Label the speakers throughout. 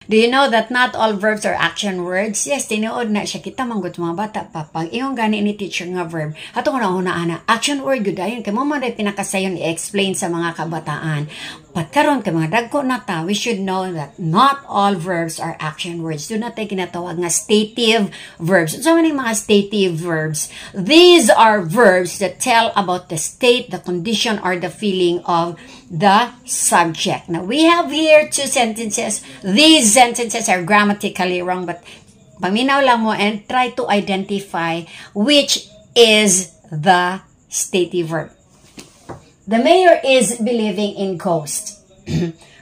Speaker 1: Do you know that not all verbs are action words? Yes, tinuod na siya. Kita manggot mga bata pa. Pag iyong gani ni teacher nga verb, ato ko na action word yun dayon. Kaya mo man rin pinakasayon i-explain sa mga kabataan. Pagkaroon kay mga dagko na ta, we should know that not all verbs are action words. Do not tayo kinatawag nga stative verbs. So many mga stative verbs. These are verbs that tell about the state, the condition, or the feeling of the subject. Now, we have here two sentences. These sentences are grammatically wrong, but paminaw lang mo and try to identify which is the stative verb. The mayor is believing in ghosts.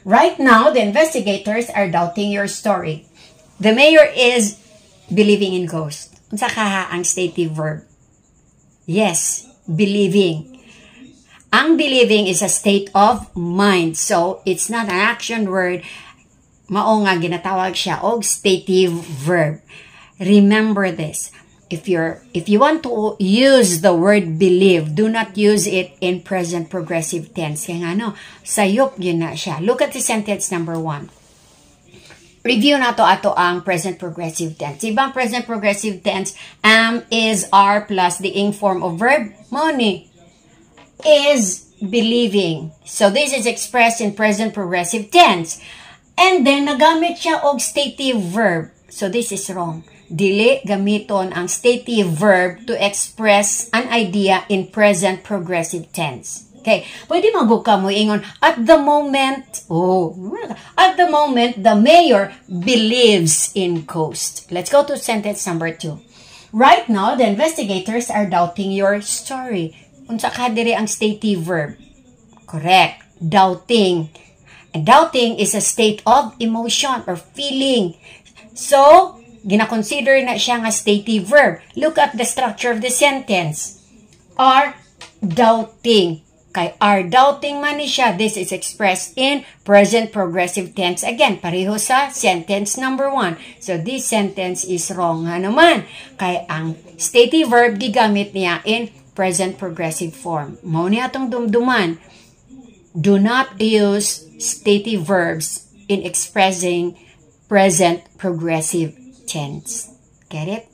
Speaker 1: Right now, the investigators are doubting your story. The mayor is believing in ghosts. Unsa ka ang stative verb? Yes, believing. Ang believing is a state of mind. So, it's not an action word. Mao nga ginatawag siya og stative verb. Remember this. If you want to use the word believe, do not use it in present progressive tense. Kaya nga no, sayop yun na siya. Look at the sentence number 1. Review na to ato ang present progressive tense. Ibang present progressive tense, am, is, are, plus the ing form of verb, money, is believing. So this is expressed in present progressive tense. And then, nagamit siya og stative verb. So this is wrong. Dili gamiton ang stative verb to express an idea in present progressive tense. Okay, pwede mabuka mo ingon, at the moment, the mayor believes in ghosts. Let's go to sentence number 2. Right now, the investigators are doubting your story. Unsa ka diri ang stative verb? Correct, doubting. And doubting is a state of emotion or feeling. So, gina-consider na siya nga stative verb. Look at the structure of the sentence. Are doubting. Kay are doubting man ni siya. This is expressed in present progressive tense. Again, pareho sa sentence number 1. So, this sentence is wrong nga naman. Kay ang stative verb gigamit niya in present progressive form. Mao ni atong dumduman. Do not use stative verbs in expressing present progressive tense. Get it?